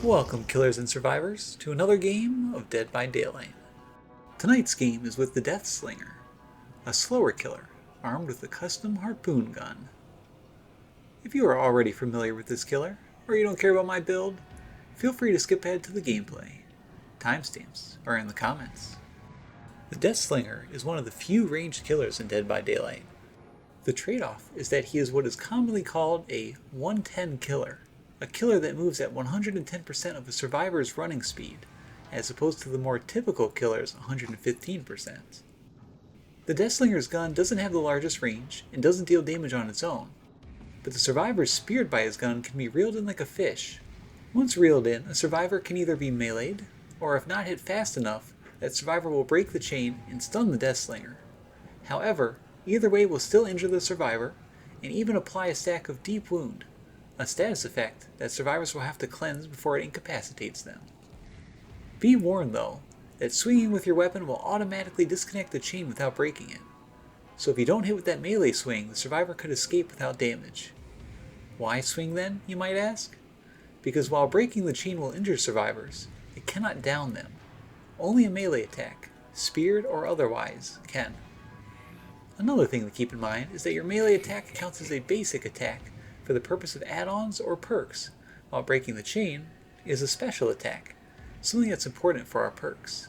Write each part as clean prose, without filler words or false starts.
Welcome, killers and survivors, to another game of Dead by Daylight. Tonight's game is with the Deathslinger, a slower killer armed with a custom harpoon gun. If you are already familiar with this killer, or you don't care about my build, feel free to skip ahead to the gameplay. Timestamps are in the comments. The Deathslinger is one of the few ranged killers in Dead by Daylight. The trade-off is that he is what is commonly called a 110 killer. A killer that moves at 110% of a survivor's running speed, as opposed to the more typical killer's 115%. The Deathslinger's gun doesn't have the largest range and doesn't deal damage on its own, but the survivor speared by his gun can be reeled in like a fish. Once reeled in, a survivor can either be meleeed, or if not hit fast enough, that survivor will break the chain and stun the Deathslinger. However, either way will still injure the survivor, and even apply a stack of deep wound, a status effect that survivors will have to cleanse before it incapacitates them. Be warned though, that swinging with your weapon will automatically disconnect the chain without breaking it. So if you don't hit with that melee swing, the survivor could escape without damage. Why swing then, you might ask? Because while breaking the chain will injure survivors, it cannot down them. Only a melee attack, speared or otherwise, can. Another thing to keep in mind is that your melee attack counts as a basic attack for the purpose of add-ons or perks, while breaking the chain is a special attack, something that's important for our perks.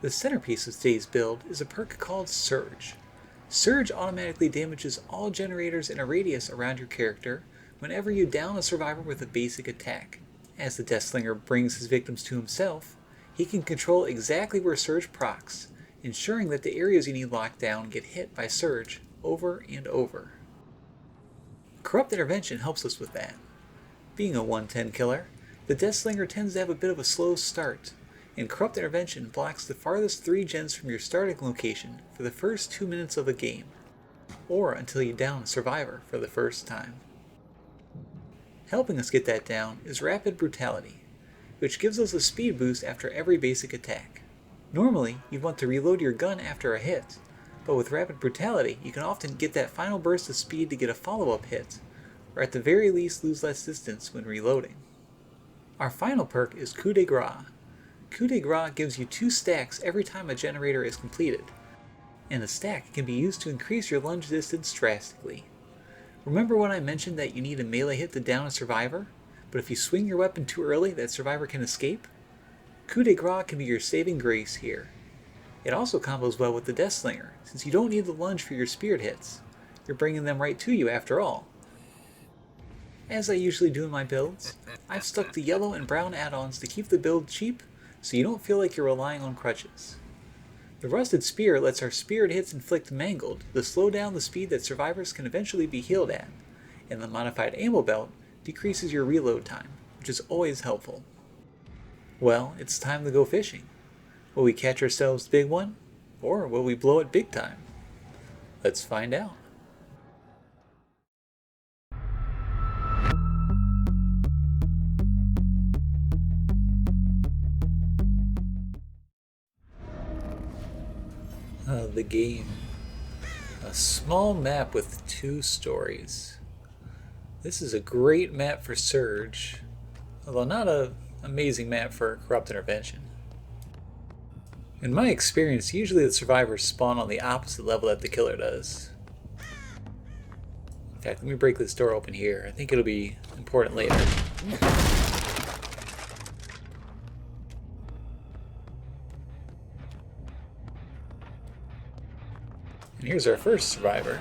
The centerpiece of today's build is a perk called Surge. Surge automatically damages all generators in a radius around your character whenever you down a survivor with a basic attack. As the Deathslinger brings his victims to himself, he can control exactly where Surge procs, ensuring that the areas you need locked down get hit by Surge over and over. Corrupt Intervention helps us with that. Being a 110 killer, the Deathslinger tends to have a bit of a slow start, and Corrupt Intervention blocks the farthest 3 gens from your starting location for the first 2 minutes of a game, or until you down a survivor for the first time. Helping us get that down is Rapid Brutality, which gives us a speed boost after every basic attack. Normally, you'd want to reload your gun after a hit, but with Rapid Brutality, you can often get that final burst of speed to get a follow-up hit, or at the very least lose less distance when reloading. Our final perk is Coup de Grace. Coup de Grace gives you 2 stacks every time a generator is completed, and the stack can be used to increase your lunge distance drastically. Remember when I mentioned that you need a melee hit to down a survivor, but if you swing your weapon too early, that survivor can escape? Coup de Grace can be your saving grace here. It also combos well with the Deathslinger, since you don't need the lunge for your speared hits. You're bringing them right to you after all. As I usually do in my builds, I've stuck the yellow and brown add-ons to keep the build cheap, so you don't feel like you're relying on crutches. The Rusted Spear lets our speared hits inflict mangled to slow down the speed that survivors can eventually be healed at, and the Modified Ammo Belt decreases your reload time, which is always helpful. Well, it's time to go fishing. Will we catch ourselves the big one, or will we blow it big time? Let's find out. The game. A small map with 2 stories. This is a great map for Surge, although not an amazing map for Corrupt Intervention. In my experience, usually the survivors spawn on the opposite level that the killer does. In fact, let me break this door open here. I think it'll be important later. And here's our first survivor.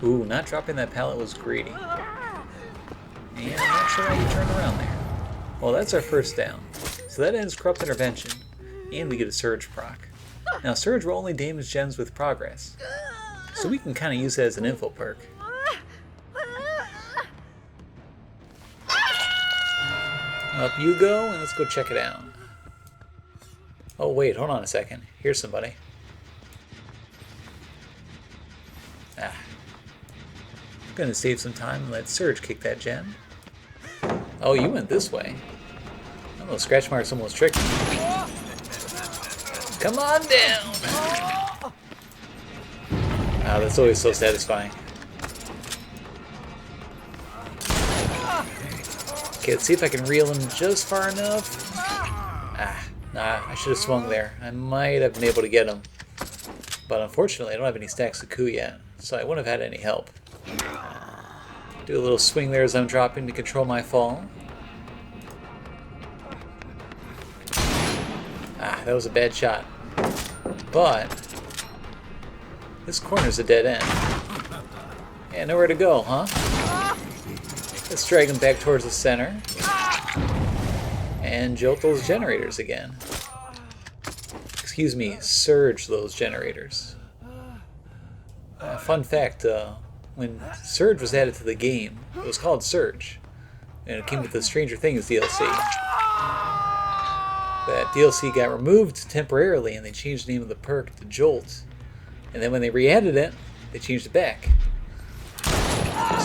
Ooh, not dropping that pallet was greedy. And I'm not sure how you turn around there. Well, that's our first down. So that ends Corrupt Intervention, and we get a Surge proc. Now, Surge will only damage gens with progress, so we can kind of use that as an info perk. Up you go, and let's go check it out. Oh wait, hold on a second. Here's somebody. I'm gonna save some time and let Surge kick that gen. Oh, you went this way. Oh, scratch marks almost tricked me. Come on down! Ah, that's always so satisfying. Okay, let's see if I can reel him just far enough. Ah, nah, I should have swung there. I might have been able to get him. But unfortunately, I don't have any stacks of coup yet, so I wouldn't have had any help. Do a little swing there as I'm dropping to control my fall. Ah, that was a bad shot. But this corner's a dead end. Yeah, nowhere to go, huh? Let's drag him back towards the center. And jolt those generators again. Excuse me, surge those generators. Fun fact, when Surge was added to the game, it was called Surge. And it came with the Stranger Things DLC. That DLC got removed temporarily and they changed the name of the perk to Jolt. And then when they re-added it, they changed it back.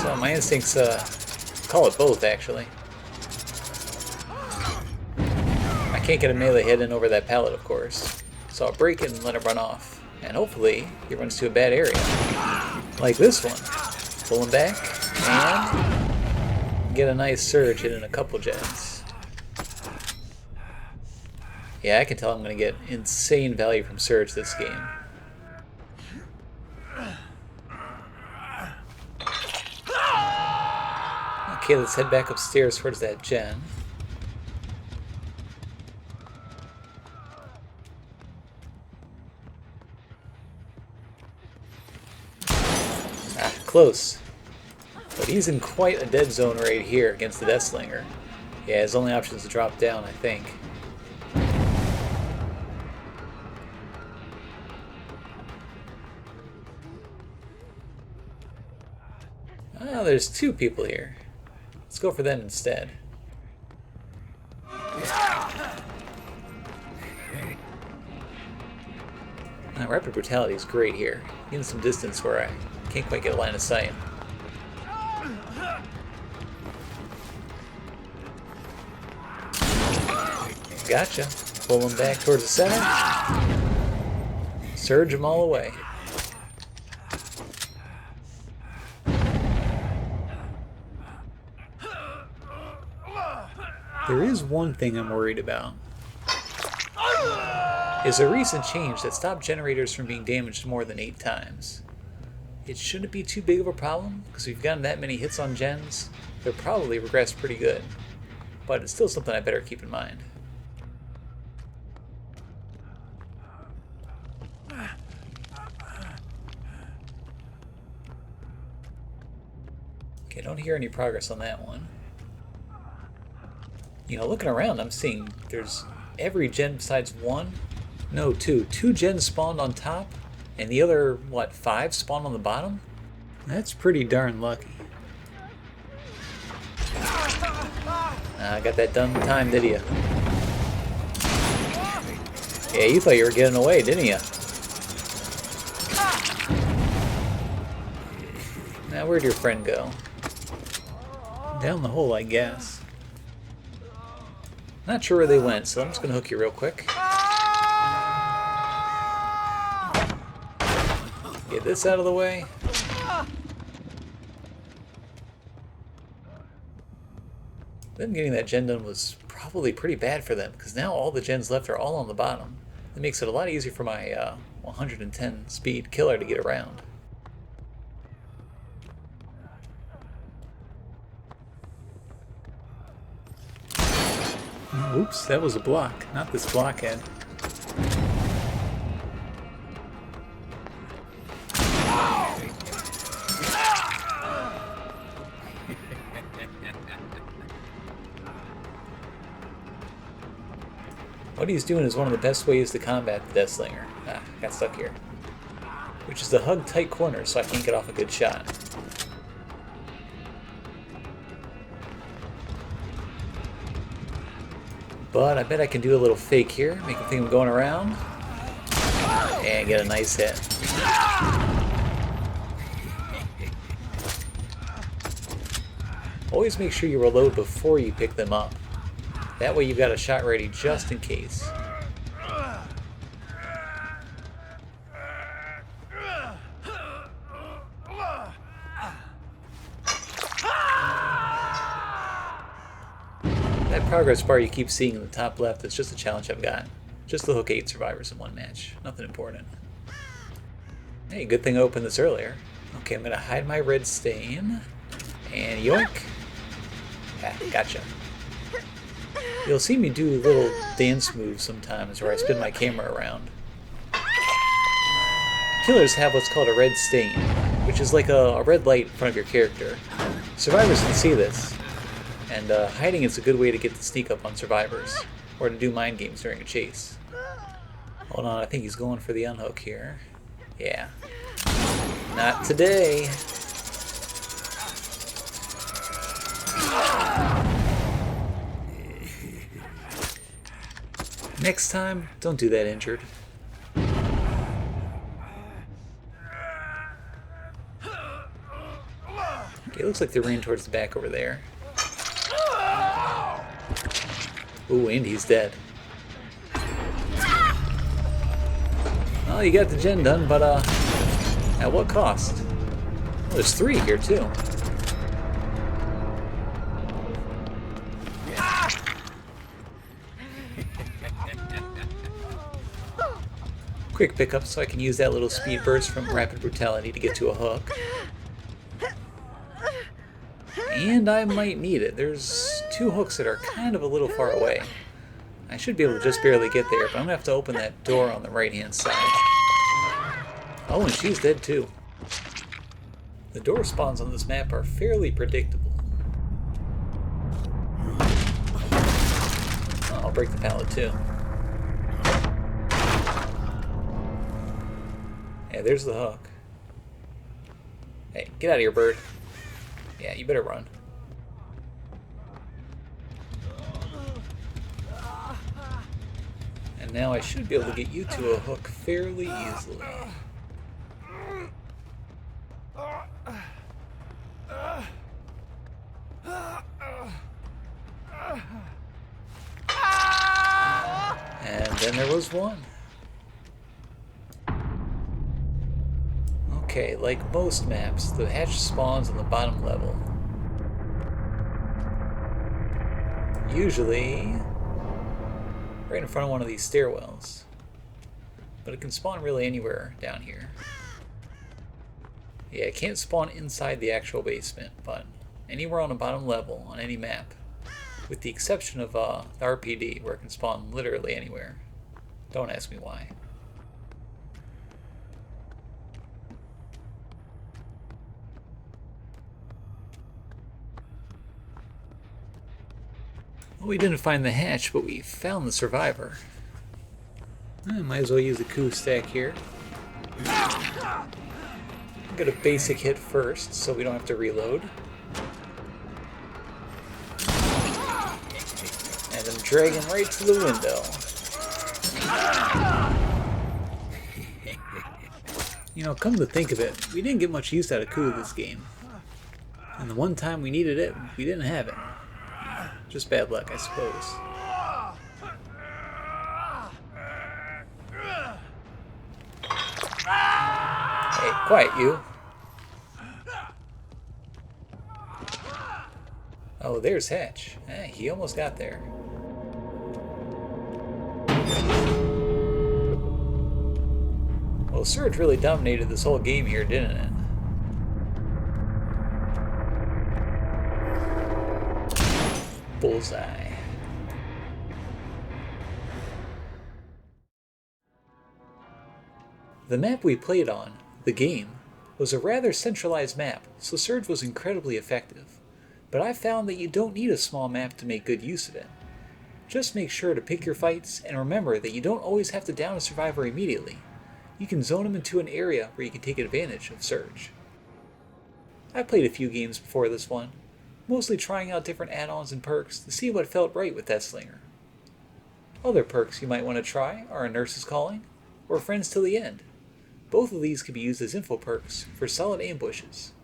So my instincts call it both, actually. I can't get a melee hit in over that pallet, of course. So I'll break it and let it run off. And hopefully, he runs to a bad area. Like this one. Pull him back, and get a nice surge hitting a couple gens. Yeah, I can tell I'm going to get insane value from surge this game. Okay, let's head back upstairs towards that gen. Ah, close. But he's in quite a dead zone right here against the Deathslinger. Yeah, his only option is to drop down, I think. Oh, there's two people here. Let's go for them instead. Now, Rapid Brutality is great here. Getting some distance where I can't quite get a line of sight. Gotcha. Pull them back towards the center. Surge them all away. There is one thing I'm worried about. Is a recent change that stopped generators from being damaged more than 8 times. It shouldn't be too big of a problem, because we've gotten that many hits on gens, they'll probably regress pretty good. But it's still something I better keep in mind. Okay, don't hear any progress on that one. You know, looking around, I'm seeing there's every gen besides one. No, two. 2 gens spawned on top, and the other, what, 5 spawned on the bottom? That's pretty darn lucky. I got that done in time, did you? Yeah, you thought you were getting away, didn't you? Now, where'd your friend go? Down the hole, I guess. Not sure where they went, so I'm just going to hook you real quick. Get this out of the way. Them getting that gen done was probably pretty bad for them, because now all the gens left are all on the bottom. It makes it a lot easier for my 110 speed killer to get around. Oops, that was a block, not this blockhead. What he's doing is one of the best ways to combat the Deathslinger. Ah, got stuck here. Which is to hug tight corners so I can't get off a good shot. But I bet I can do a little fake here, make him think I'm going around, and get a nice hit. Always make sure you reload before you pick them up. That way you've got a shot ready just in case. That progress bar you keep seeing in the top left is just a challenge I've got. Just to hook 8 survivors in one match. Nothing important. Hey, good thing I opened this earlier. Okay, I'm gonna hide my red stain. And yoink! Ah, gotcha. You'll see me do little dance moves sometimes where I spin my camera around. Killers have what's called a red stain, which is like a red light in front of your character. Survivors can see this, and hiding is a good way to get to sneak up on survivors, or to do mind games during a chase. Hold on, I think he's going for the unhook here. Yeah. Not today. Next time, don't do that injured. Okay, it looks like they ran towards the back over there. Ooh, and he's dead. Well, you got the gen done, but at what cost? Well, there's 3 here too. Quick pickup so I can use that little speed burst from Rapid Brutality to get to a hook. And I might need it. There's 2 hooks that are kind of a little far away. I should be able to just barely get there, but I'm going to have to open that door on the right-hand side. Oh, and she's dead too. The door spawns on this map are fairly predictable. Oh, I'll break the pallet too. Yeah, there's the hook. Hey, get out of here, bird. Yeah, you better run. And now I should be able to get you to a hook fairly easily. And then there was one. Okay, like most maps, the hatch spawns on the bottom level. Usually right in front of one of these stairwells. But it can spawn really anywhere down here. Yeah, it can't spawn inside the actual basement, but anywhere on the bottom level on any map. With the exception of the RPD, where it can spawn literally anywhere. Don't ask me why. Well, we didn't find the hatch, but we found the survivor. Might as well use the coup stack here. Get a basic hit first, so we don't have to reload. And then drag him right to the window. You know, come to think of it, we didn't get much use out of coup this game. And the one time we needed it, we didn't have it. Just bad luck, I suppose. Hey, quiet you. Oh, there's Hatch. He almost got there. Well, Surge really dominated this whole game here, didn't it? Bullseye. The map we played on, the game, was a rather centralized map, so Surge was incredibly effective. But I found that you don't need a small map to make good use of it. Just make sure to pick your fights, and remember that you don't always have to down a survivor immediately. You can zone them into an area where you can take advantage of Surge. I played a few games before this one, mostly trying out different add-ons and perks to see what felt right with Deathslinger. Other perks you might want to try are a Nurse's Calling, or Friends Till the End. Both of these can be used as info perks for solid ambushes.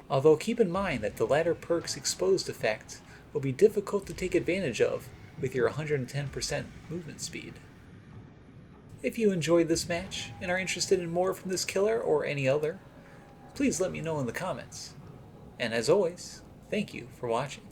Although keep in mind that the latter perk's exposed effect will be difficult to take advantage of with your 110% movement speed. If you enjoyed this match and are interested in more from this killer or any other, please let me know in the comments. And as always, thank you for watching.